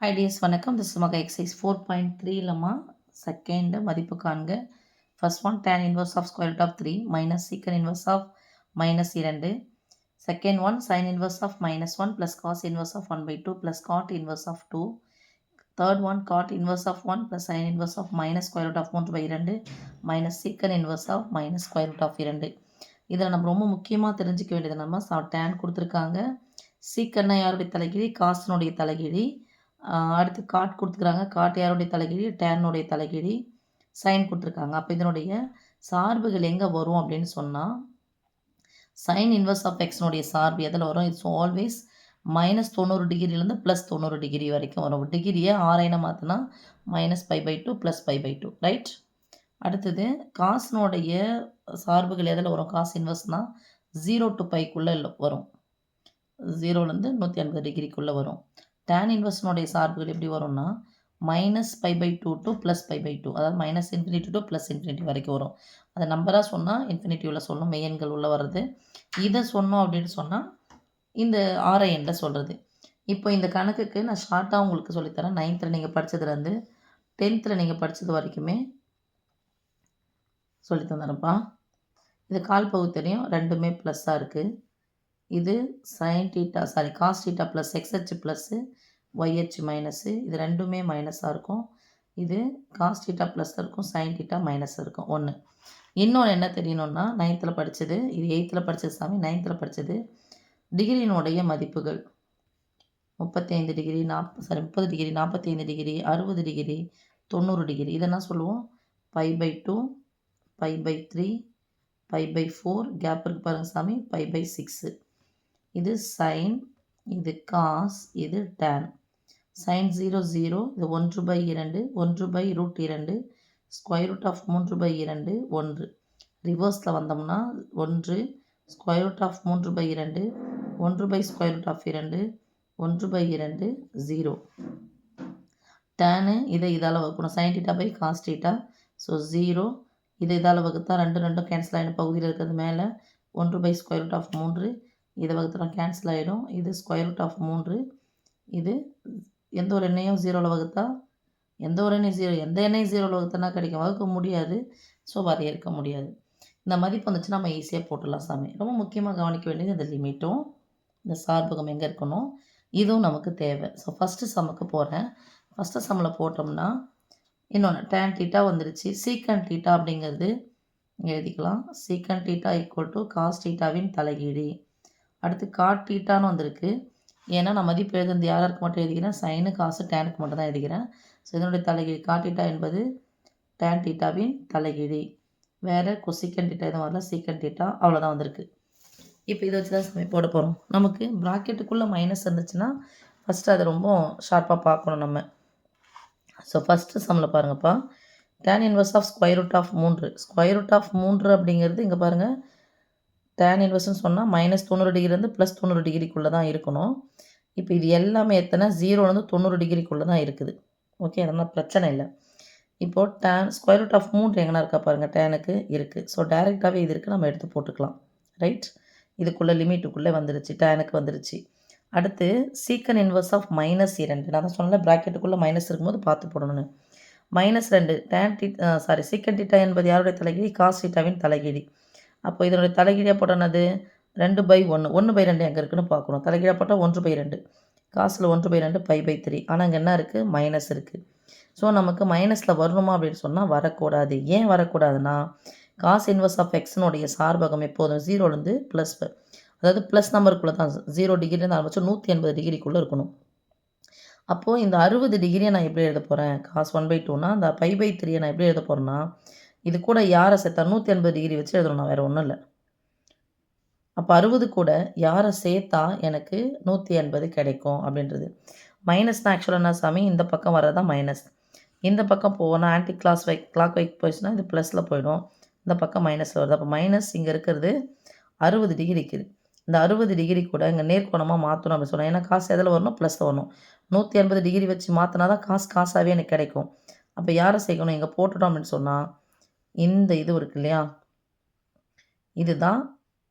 Hi tears வணக்கம். This is மக exercise 4.3லம்மா second மதிப்பு காண்க. First one tan inverse of square root of 3 minus secant inverse of minus 2. Second one sin inverse of minus 1 plus cos inverse of 1 by 2 plus cot inverse of 2. Third one cot inverse of 1 plus sin inverse of minus square root of 3 by 2 minus secant inverse of minus square root of 2. இதில் நம்ம ரொம்ப முக்கியமாக தெரிஞ்சிக்க வேண்டியது நம்ம tan கொடுத்துருக்காங்க. சீக்கன்னா யாருடைய தலைகீழி? காசனுடைய தலைகீழி. அடுத்து காட் கொடுத்துக்கிறாங்க. காட் யாருடைய தலைகீழி? டேனுடைய தலைகீழி. சைன் கொடுத்துருக்காங்க. அப்போ இதனுடைய சார்புகள் எங்கே வரும் அப்படின்னு சொன்னால் சைன் இன்வர்ஸ் ஆஃப் எக்ஸ்னுடைய சார்பு எதில் வரும்? இட்ஸ் ஆல்வேஸ் மைனஸ் 90 டிகிரிலேருந்து ப்ளஸ் 90 டிகிரி வரைக்கும் வரும். டிகிரியை ஆரைனை மாற்றினா -π/2 + π/2 ரைட். அடுத்தது காசனுடைய சார்புகள் எதில் வரும்? காஸ் இன்வர்ஸ்னால் 0 to πக்குள்ளே வரும். 0லேருந்து 180 டிகிரிக்குள்ளே வரும். tan இன்வர்ஸ்னுடைய சார்புகள் எப்படி வரும்னா -π/2 to +π/2, அதாவது -∞ to +∞ வரைக்கும் வரும். அதை நம்பராக சொன்னால் இன்ஃபினிட்டிவில் சொல்லணும், மெய்யெண்கள் உள்ளே வர்றது. இதை சொன்னோம் அப்படின்னு சொன்னால் இந்த ஆரை எண்ணில் சொல்கிறது. இப்போ இந்த கணக்குக்கு நான் ஷார்ட்டாக உங்களுக்கு சொல்லித்தரேன். 9th நீங்கள் படித்ததுலேருந்து 10th நீங்கள் படித்தது வரைக்குமே சொல்லி தந்துடுறேன்ப்பா. இது கால் பகுதி தெரியும், ரெண்டுமே ப்ளஸ்ஸாக இருக்குது. இது sine theta cos theta plus எக்ஸ்ஹெச் ப்ளஸ்ஸு ஒய்ஹெச் மைனஸு, இது ரெண்டுமே மைனஸாக இருக்கும். இது காஸ் தீட்டா ப்ளஸ் இருக்கும், சைன் தீட்டா மைனஸ் இருக்கும். ஒன்று. இன்னொன்று என்ன தெரியணுன்னா 9th படித்தது, இது 8th படித்தது சாமி, 9th படித்தது டிகிரியினுடைய மதிப்புகள் 35 degree 30 degree 45 degree 60 degree 90 degree. இதெல்லாம் சொல்லுவோம் π/2 π/3 π/4, கேப் இருக்கு பாருங்கள் சாமி, π/6. இது சைன், இது காஸ், இது டேன். சைன் 0 0, இது 1/2 1/√2 ஸ்கொயர் ரூட் ஆஃப் 3/2 1. ரிவர்ஸில் வந்தோம்னா 1 ஸ்கொயர் ரூட் ஆஃப் 3/2 1/ஸ்கொயர் ரூட் ஆஃப் 2 1/2 0. டேனு இதை இதால் வகுக்கணும், sine theta by cos theta. So 0 இதை இதால் வகுத்தா 2 2 கேன்சல் ஆகிடும். பகுதியில் இருக்கிறது மேலே 1/ஸ்கொயர் ரூட் ஆஃப் 3, இதை வகுத்துனா கேன்சல் ஆகிடும். இது ஸ்கொயர் ரூட் ஆஃப் 3, இது எந்த ஒரு எண்ணையும் 0ல் வகுத்தா எந்த ஒரு எண்ணையும் 0, எந்த எண்ணையும் 0ல் வகுத்தனா கிடைக்கும், வகுக்க முடியாது. ஸோ வரையறுக்க முடியாது. இந்த மதிப்பு வந்துச்சுன்னா நம்ம ஈஸியாக போட்டுடலாம் சாமி. ரொம்ப முக்கியமாக கவனிக்க வேண்டியது இந்த லிமிட்டும் இந்த சார்பகம் எங்கே இருக்கணும், இதுவும் நமக்கு தேவை. ஸோ ஃபஸ்ட்டு சம்முக்கு போகிறேன். ஃபஸ்ட்டு சம்மில் போட்டோம்னா இன்னொன்று tan தீட்டா வந்துடுச்சு. சீக்கன் தீட்டா அப்படிங்கிறது எழுதிக்கலாம். சீக்கன் தீட்டா ஈக்குவல் டு காஸ் தீட்டாவின் தலைகீழி. அடுத்து காட் தீட்டான்னு வந்திருக்கு. ஏன்னா நான் மதிப்பு எழுதுறது யாருக்கு மட்டும் எழுதிக்கிறேன்? சைனு காசு டேனுக்கு மட்டும் தான் எழுதிக்கிறேன். ஸோ இதனுடைய தலைகீழி காட் தீட்டா என்பது tan தீட்டாவின் தலைகீழி. வேறு கொசிக்கன் தீட்டா எதுவும் வரல, சீக்கன் தீட்டா அவ்வளோதான் வந்திருக்கு. இப்போ இதை வச்சு தான் சமயம் போட போகிறோம். நமக்கு ப்ராக்கெட்டுக்குள்ளே மைனஸ் இருந்துச்சுன்னா ஃபஸ்ட்டு அதை ரொம்ப ஷார்ப்பாக பார்க்கணும் நம்ம. ஸோ ஃபஸ்ட்டு சம்மில் பாருங்கப்பா, tan inverse of square root of 3. Square root of 3 அப்படிங்கிறது இங்கே பாருங்கள், tan இன்வர்ஸ்னு சொன்னால் -90 டிகிரிலேருந்து +90 டிகிரிக்குள்ளே தான் இருக்கணும். இப்போ இது எல்லாமே எத்தனை? 0லேருந்து 90 டிகிரிக்குள்ளே தான் இருக்குது. ஓகே, அதெல்லாம் பிரச்சனை இல்லை. இப்போது tan ஸ்கொயர் ரூட் ஆஃப் 3 எங்கன்னா இருக்கா பாருங்கள், டேனுக்கு இருக்குது. ஸோ டேரெக்டாகவே இது இருக்குது, நம்ம எடுத்து போட்டுக்கலாம். ரைட், இதுக்குள்ளே லிமிட்டுக்குள்ளே வந்துருச்சு, டேனுக்கு வந்துருச்சு. அடுத்து சீக்கன் இன்வர்ஸ் ஆஃப் -2. நான் தான் சொன்னல ப்ராக்கெட்டுக்குள்ளே மைனஸ் இருக்கும்போது பார்த்து போடணும்னு. -2 tan சீக்கன் தீட்டா என்பது யாருடைய தலைகீழி? காஸ் தீட்டாவின் தலைகீழி. அப்போ இதனுடைய தலைகீழியாக போட்டோன்னது 2/1. 1/2 எங்கே இருக்குன்னு பார்க்கணும். தலைகீழாக போட்டால் 1/2. காசில் 1/2 π/3. ஆனால் இங்கே என்ன இருக்குது? மைனஸ் இருக்குது. ஸோ நமக்கு மைனஸில் வரணுமா அப்படின்னு சொன்னால் வரக்கூடாது. ஏன் வரக்கூடாதுன்னா காஸ் இன்வர்ஸ் ஆஃப் எக்ஸினுடைய சார்பகம் எப்போதும் 0லேருந்து ப்ளஸ், அதாவது ப்ளஸ் நம்பருக்குள்ளே தான் 0 டிகிரிலேருந்து ஆரம்பிச்சு 180 டிகிரிக்குள்ளே இருக்கணும். அப்போது இந்த 60 டிகிரியை நான் எப்படி எழுத போகிறேன்? காஸ் 1/2னா அந்த π/3 நான் எப்படி எழுத போகிறேன்னா, இது கூட யாரை சேர்த்தா 180 டிகிரி வச்சு எழுதணும், நான் வேறு ஒன்றும் இல்லை. அப்போ 60 கூட யாரை சேர்த்தா எனக்கு 180 கிடைக்கும் அப்படின்றது. மைனஸ்னால் ஆக்சுவலாக என்ன சாமி, இந்த பக்கம் வர்றதான் மைனஸ். இந்த பக்கம் போனால் ஆன்டி கிளாக் வைக் போயிடுச்சுன்னா இது ப்ளஸில் போயிடும். இந்த பக்கம் மைனஸில் வருது. அப்போ மைனஸ் இங்கே இருக்கிறது 60 டிகிரி இருக்குது. இந்த 60 டிகிரி கூட இங்கே நேர்கோணமாக மாற்றணும் அப்படின்னு சொன்னேன். ஏன்னா காசு எதில் வரணும்? ப்ளஸில் வரணும். 180 டிகிரி வச்சு மாற்றினா தான் காசாகவே எனக்கு கிடைக்கும். அப்போ யாரை சேர்க்கணும்? இங்கே போட்டுட்டோம் அப்படின்னு சொன்னால் இந்த இது இருக்குது இல்லையா, இதுதான்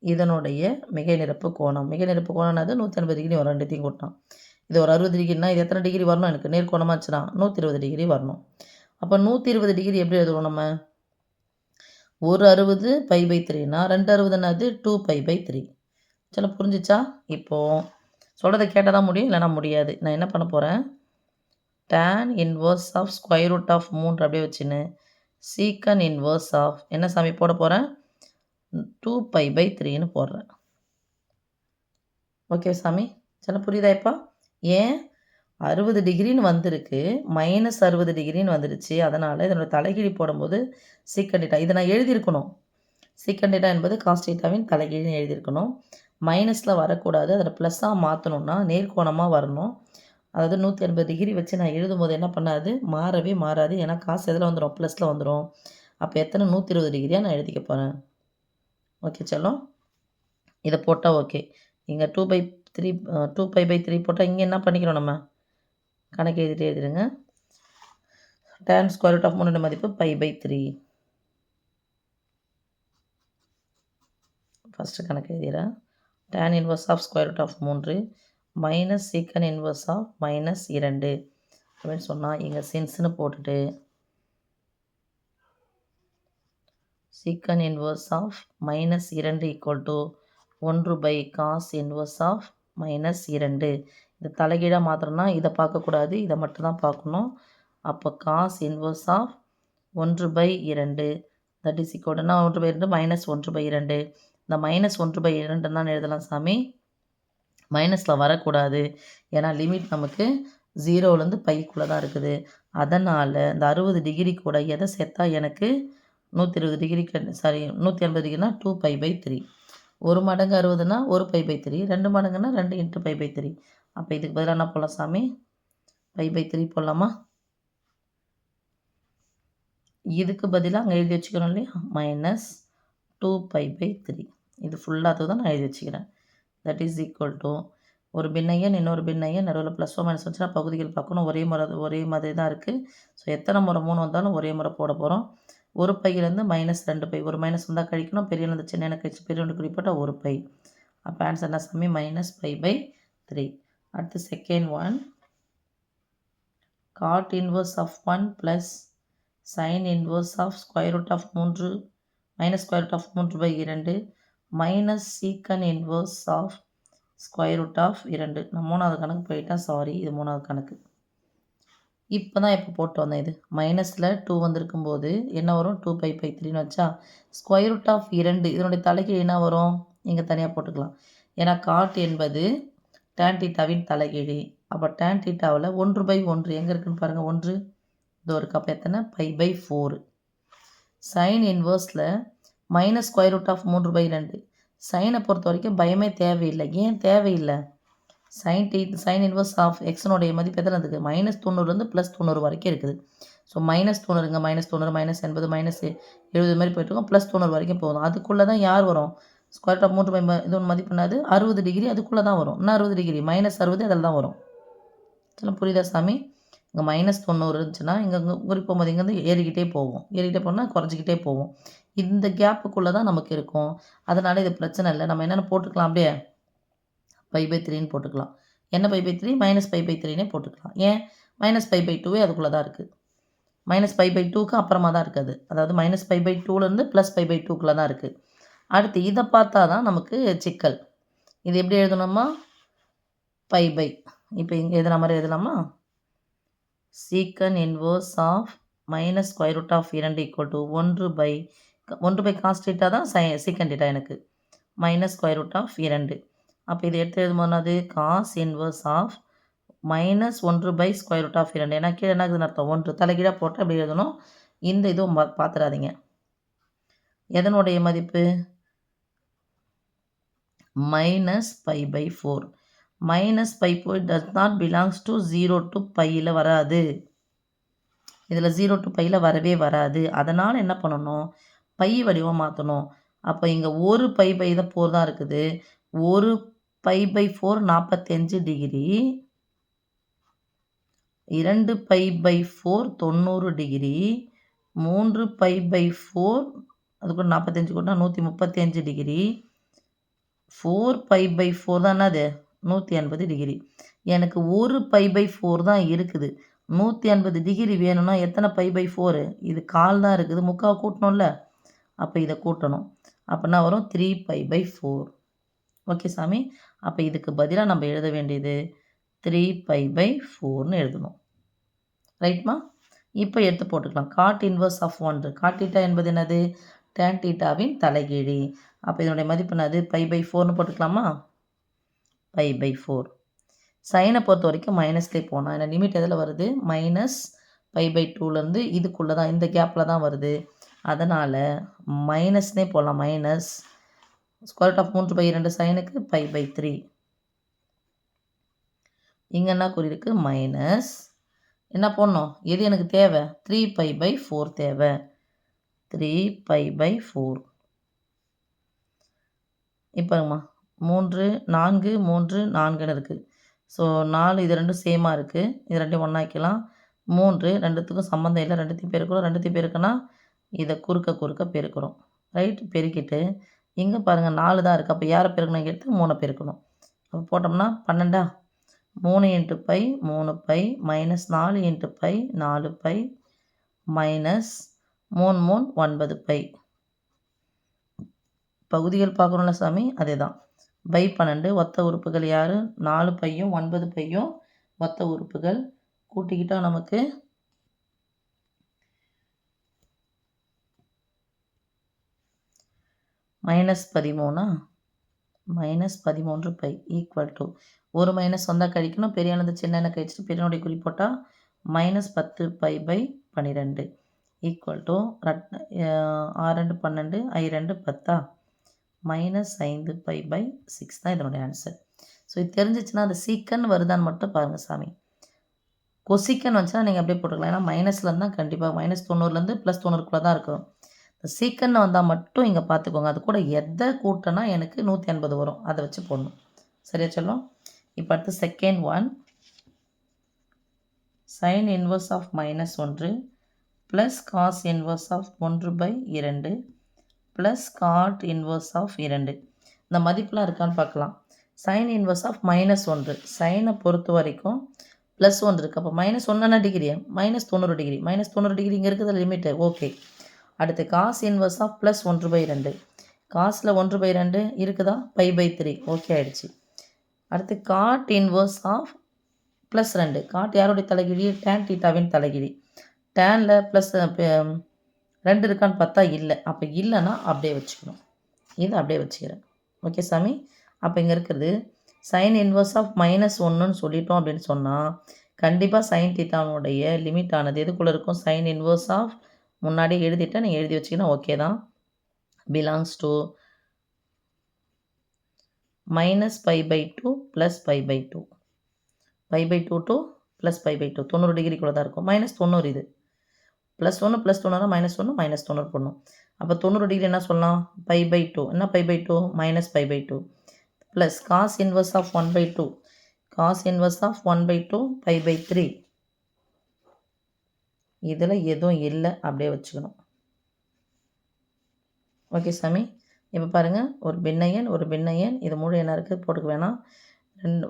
இதனுடைய மிகை நிரப்பு கோணம். மிகை நிரப்பு கோணம்னது 180 டிகிரி வரும், ரெண்டுத்தையும் கூட்டினா. இது ஒரு 60 டிகிரினா இது எத்தனை டிகிரி வரணும் எனக்கு? நேர்கோணமாச்சுன்னா 120 டிகிரி வரணும். அப்போ 120 டிகிரி எப்படி எழுதுவோம் நம்ம? ஒரு 60 π/3னா 2 60 என்னது 2π/3. சரி புரிஞ்சிச்சா? இப்போ சொல்கிறத கேட்டால் தான் முடியும், இல்லைனா முடியாது. நான் என்ன பண்ண போகிறேன், tan inverse of square root of 3 அப்படியே வச்சுன்னு சீக்கன் இன்வர்ஸ் ஆஃப் என்ன சாமி போட போகிறேன், 2π/3ன்னு போடுறேன். ஓகே சாமி, சில புரியுதா இப்போ? ஏன் 60 டிகிரின்னு வந்திருக்கு, -60 டிகிரின்னு வந்துடுச்சு. அதனால் இதனோட தலைகீழி போடும்போது சீக்கன் டீட்டா இதை நான் எழுதியிருக்கணும். சீக்கன் டீட்டா என்பது காஸ் டீட்டாவின் தலைகீழின்னு எழுதியிருக்கணும். மைனஸில் வரக்கூடாது, அதில் ப்ளஸ்ஸாக மாற்றணுன்னா நேர்கோணமாக வரணும். அதாவது 180 டிகிரி வச்சு நான் எழுதும்போது என்ன பண்ணாது, மாறவே மாறாது. ஏன்னா காசு எதில் வந்துடும், ப்ளஸில் வந்துடும். அப்போ எத்தனை 120 டிகிரியாக நான் எழுதிக்க போகிறேன். ஓகே செல்லம், இதை போட்டால் ஓகே. இங்கே 2π/3 போட்டால் இங்கே என்ன பண்ணிக்கிறோம், நம்ம கணக்கு எழுதிட்டே எழுதிடுங்க. tan ஸ்கொயர் ரூட் ஆஃப் 3 மதிப்பு π/3. ஃபஸ்ட்டு கணக்கு எழுதிடுறேன். tan inverse of square root of 3 minus secant inverse of -2 அப்படின்னு சொன்னால் இங்கே சென்ஸ்னு போட்டுட்டு secant inverse of -2 equal to 1/cos inverse of -2. இது தலைகீழாக மாத்திரம்னா இதை பார்க்கக்கூடாது, இதை மட்டும் தான் பார்க்கணும். அப்போ cos inverse of 1/2 that is ஈக்குவல்னா 1/2 -1/2. இந்த -1/2 தான் எழுதலாம் சாமி. மைனஸில் வரக்கூடாது, ஏன்னா லிமிட் நமக்கு 0லேருந்து பைக்குள்ளே தான் இருக்குது. அதனால் இந்த 60 டிகிரி கூட எதை சேர்த்தா எனக்கு 120 டிகிரிக்கு 180 டிகிரினா 2π/3. 1 மடங்கு 60னா 1π/3, 2 மடங்குனா 2 × π/3. அப்போ இதுக்கு பதிலாக என்ன போடலாம் சாமி, π/3 போடலாமா? இதுக்கு பதிலாக அங்கே எழுதி வச்சுக்கிறோம் இல்லையா, -2π/3. இது ஃபுல்லாக தான் நான் எழுதி வச்சுக்கிறேன். தட் இஸ் ஈக்குவல் டு ஒரு பின்னையன் இன்னொரு பின்னையன் நடுவில் +ஓ மைனஸ் வந்துச்சுன்னா பகுதிகள் பார்க்கணும், ஒரே மாதிரி தான் இருக்குது. ஸோ எத்தனை முறை 3 வந்தாலும் ஒரே முறை போட போகிறோம். ஒரு பையிலேருந்து -2π, ஒரு மைனஸ் வந்தால் கழிக்கணும், பெரியலேருந்து சின்ன கழிச்சு பெரிய ஒன்று குறிப்பிட்ட 1 பை. அப்போ ஆன்சர் என்ன சாமி, -π/3. அடுத்து second one, cot inverse of 1 plus sin inverse of square root of 3 -square root of 3/2 minus secant inverse of square root of 2. நான் 3வது கணக்கு போயிட்டேன், சாரி, இது 3வது கணக்கு. இப்போ தான் இப்போ போட்டு வந்தேன். இது மைனஸில் 2 வந்திருக்கும்போது என்ன வரும், 2π/3ன்னு வச்சா ஸ்கொயர் ரூட் ஆஃப் 2 இதனுடைய தலைகீழ் என்ன வரும், இங்கே தனியாக போட்டுக்கலாம். ஏன்னா காட் என்பது tan தீட்டாவின் தலைகீழி. அப்போ tan தீட்டாவில் 1/1 எங்கே இருக்குன்னு பாருங்கள், 1 இதோ இருக்குது. அப்போ எத்தனை, π/4. சைன் இன்வர்ஸில் -ஸ்கொயர் ரூட் ஆஃப் 3/2. சைனை பொறுத்த வரைக்கும் பயமே தேவையில்லை. ஏன் தேவையில்லை, சைன் இன்வர்ஸ் ஆஃப் எக்ஸனுடைய மதிப்பு எத்தனை இருக்குது, -90லேருந்து +90 வரைக்கும் இருக்குது. ஸோ -90ங்க, -90 -80 -70 மாதிரி போய்ட்டுருக்கோம், +90 வரைக்கும் போதும். அதுக்குள்ளே தான் யார் வரும், ஸ்கொயர் ரூட் ஆஃப் 3 இது ஒன்று மதிப்பு என்னது 60 டிகிரி, அதுக்குள்ளே தான் வரும். இன்னும் 60 டிகிரி -60 அதில் தான் வரும். இதெல்லாம் புரியுதா சாமி? இங்கே -90 இருந்துச்சுன்னா இங்கே குறிப்போம் இங்கேருந்து ஏறிக்கிட்டே போனால் குறைஞ்சிக்கிட்டே போவோம். இந்த கேப்புக்குள்ளே தான் நமக்கு இருக்கும். அதனால் இது பிரச்சனை இல்லை. நம்ம என்னென்ன போட்டுக்கலாம், அப்படியே π/3ன்னு போட்டுக்கலாம். என்ன π/3, -π/3னே போட்டுக்கலாம். ஏன், -π/2 அதுக்குள்ளே தான் இருக்குது. -π/2க்கு அப்புறமா தான் இருக்குது. அதாவது -π/2லேருந்து +π/2க்குள்ளே தான் இருக்குது. அடுத்து இதை பார்த்தா தான் நமக்கு சிக்கல். இது எப்படி எழுதணுமா, π/, இப்போ இங்கே எழுதுன மாதிரி எழுதலாமா, secant inverse of -square root of 2 equal to 1/cos theta தான் சீக்கன் டீட்டா எனக்கு, -ஸ்கொயர் ரூட் ஆஃப் 2. அப்போ இதை எடுத்து எழுதும்போது காஸ் இன்வர்ஸ் ஆஃப் -1/ஸ்கொயர் ரூட் ஆஃப் 2. ஏன்னா கீழே என்ன இருக்குதுன்னு அர்த்தம், 1 தலைகீழாக போட்டு அப்படி எழுதணும். இந்த இதுவும் பார்த்துடாதீங்க. எதனுடைய மதிப்பு, -π/4. -π/4 does not belongs to 0 to π வராது. இதில் 0 to π வரவே வராது. அதனால் என்ன பண்ணணும், பை வடிவம் மாற்றணும். அப்போ இங்கே ஒரு π/4 தான் இருக்குது. ஒரு π/4 45 டிகிரி, 2 π/4 90 டிகிரி, 3 π/4 அதுக்கு 45 கூட்டினா 135 டிகிரி, 4 π/4 தான் என்னது 180 டிகிரி. எனக்கு ஒரு π/4 தான் இருக்குது. 180 டிகிரி வேணும்னா எத்தனை π/4? இது 1/4 தான் இருக்குது. 3/4 கூட்டணும்ல. அப்போ இதை கூட்டணும். அப்போனா வரும் 3π/4. ஓகே சாமி. அப்போ இதுக்கு பதிலாக நம்ம எழுத வேண்டியது 3π/4ன்னு எழுதணும். ரைட்மா? இப்போ எடுத்து போட்டுக்கலாம். Cot inverse of 1. Cot theta என்பது என்னது? டேன் தீட்டாவின் தலைகீழி. அப்போ இதனுடைய மதிப்பு என்னது? π/4ன்னு போட்டுக்கலாமா? π/4. சைனை பொறுத்த வரைக்கும் மைனஸ்லேயே போனால் ஏன்னா லிமிட் எதில் வருது? -π/2லேருந்து இதுக்குள்ளே தான், இந்த கேப்பில் தான் வருது. அதனால் மைனஸ்னே போடலாம். மைனஸ் √3/2 சைனுக்கு π/3. இங்கே என்ன குறியிருக்கு? மைனஸ் என்ன போடணும்? எது எனக்கு தேவை? 3π/4 தேவை. 3π/4. இப்போங்கம்மா 3 4 3 4ன்னு இருக்குது. ஸோ 4 இது ரெண்டும் சேமாக இருக்குது. இது ரெண்டையும் ஒன்றாக்கலாம். 3 ரெண்டுத்துக்கும் சம்மந்தம் இல்லை. ரெண்டுத்தையும் பெருக்கிறோம். ரெண்டுத்தையும் பெருக்கினா இதை குறுக்க பெருக்கிறோம். ரைட்? பெருக்கிட்டு இங்கே பாருங்கள் 4 தான் இருக்குது. அப்போ யாரை பெருக்கணும்? இங்கே எடுத்து 3 பெருக்கணும். அப்போ போட்டோம்னா 12. 3 × π 3π -4 × π 4π மைனஸ் 3 3 9π. பகுதிகள் பார்க்கணும்ல சாமி? அதே தான். /12 ஒத்த உறுப்புகள் யார்? 4πயும் 9πயும் ஒத்த உறுப்புகள். கூட்டிக்கிட்டால் நமக்கு -13 -13π ஈக்குவல் டு ஒரு மைனஸ் வந்தால் கழிக்கணும். பெரியானது சின்ன கழிச்சிட்டு பெரியனுடைய குறி போட்டால் -10π/12 ஈக்குவல் டு 6 2 12 I2 10 -5π/6 தான் இதனுடைய ஆன்சர். ஸோ இது தெரிஞ்சிச்சுன்னா அது சீக்கன் வருதான்னு மட்டும் பாருங்கள் சாமி. கொசிக்கன் வந்துச்சுன்னா நீங்கள் அப்படியே போட்டுக்கலாம். ஏன்னா மைனஸ்லேருந்து தான் கண்டிப்பாக -90லேருந்து +90க்குள்ளே தான் இருக்கும். இந்த சீக்கன்னு வந்தால் மட்டும் இங்கே பார்த்துக்கோங்க. அது கூட எதை கூட்டினா எனக்கு 180 வரும். அதை வச்சு போடணும். சரியா சொல்லும்? இப்போ அடுத்து second one. Sine inverse of -1 plus cos inverse of 1/2 plus cot inverse of 2. இந்த மதிப்பெலாம் இருக்கான்னு பார்க்கலாம். சைன் இன்வர்ஸ் ஆஃப் -1 சைனை பொறுத்த வரைக்கும் +1 இருக்குது. அப்போ -1 என்ன டிகிரி? -90 டிகிரி. -90 டிகிரி இங்கே இருக்குது லிமிட்டு. ஓகே. அடுத்து காஸ் இன்வர்ஸ் ஆஃப் +1/2. காசில் 1/2 இருக்குதா? π/3. ஓகே ஆகிடுச்சு. அடுத்து காட் இன்வர்ஸ் ஆஃப் +2. காட் யாருடைய தலைகீழி? டேன் தீட்டாவின் தலைகீழி. டேனில் +2 இருக்கான்னு பார்த்தா இல்லை. அப்போ இல்லைன்னா அப்படியே வச்சுக்கணும். இதை அப்படியே வச்சுக்கிறேன். ஓகே சாமி. அப்போ இங்கே இருக்கிறது சைன் இன்வர்ஸ் ஆஃப் -1ன்னு சொல்லிட்டோம் அப்படின்னு சொன்னால் கண்டிப்பாக சைன் தீட்டாவுடைய லிமிட் ஆனது எதுக்குள்ளே இருக்கும்? சைன் இன்வர்ஸ் ஆஃப் முன்னாடி எழுதிட்டேன். நீங்கள் எழுதி வச்சிங்கன்னா ஓகே தான். Belongs to -π/2 + π/2. π/2 to +π/2 90 டிகிரிக்குள்ளே தான் இருக்கும். -90 இது. +1 +1 -1 -90 போடணும். அப்போ 90 டிகிரி என்ன சொல்லலாம்? π/2. என்ன π/2? -π/2 plus cos inverse of 1/2. Cos inverse of 1/2 π/3. இதில் எதுவும் இல்லை. அப்படியே வச்சுக்கணும். ஓகே சாமி. இப்போ பாருங்கள், ஒரு பின்னையன் ஒரு பின்னையன். இது முழு என்ன இருக்குது போட்டுக்க வேணாம். 2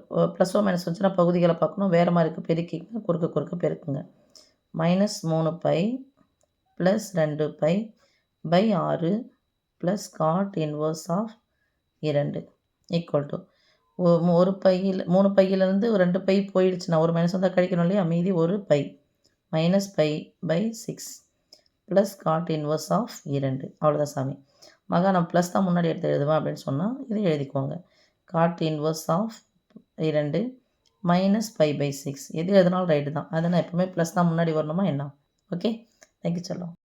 +ஓ மைனஸ் வந்துச்சுன்னா பகுதிகளை பார்க்கணும். வேறு மாதிரி இருக்குது. பெருக்கிங்க. குறுக்க பெருக்குங்க. -3π plus 2π/6 plus cot inverse of 2 equal to ஒரு பையில் 3 பையிலேருந்து 2 பை போயிடுச்சுன்னா ஒரு மைனஸ் வந்தால் கழிக்கணும் இல்லையா? மீதி ஒரு pi -π/6 plus cot inverse of 2. அவ்வளோதான் சாமி. மகா நான் ப்ளஸ் தான் முன்னாடி எடுத்து எழுதுவேன் அப்படின்னு சொன்னால் இதை எழுதிக்கோங்க. காட் இன்வர்ஸ் ஆஃப் 2 -π/6 எது எதுனாலும் ரைட்டு தான். அதை நான் எப்பவுமே ப்ளஸ் தான் முன்னாடி வரணுமா என்ன? ஓகே. தேங்க்யூ சொல்லும்.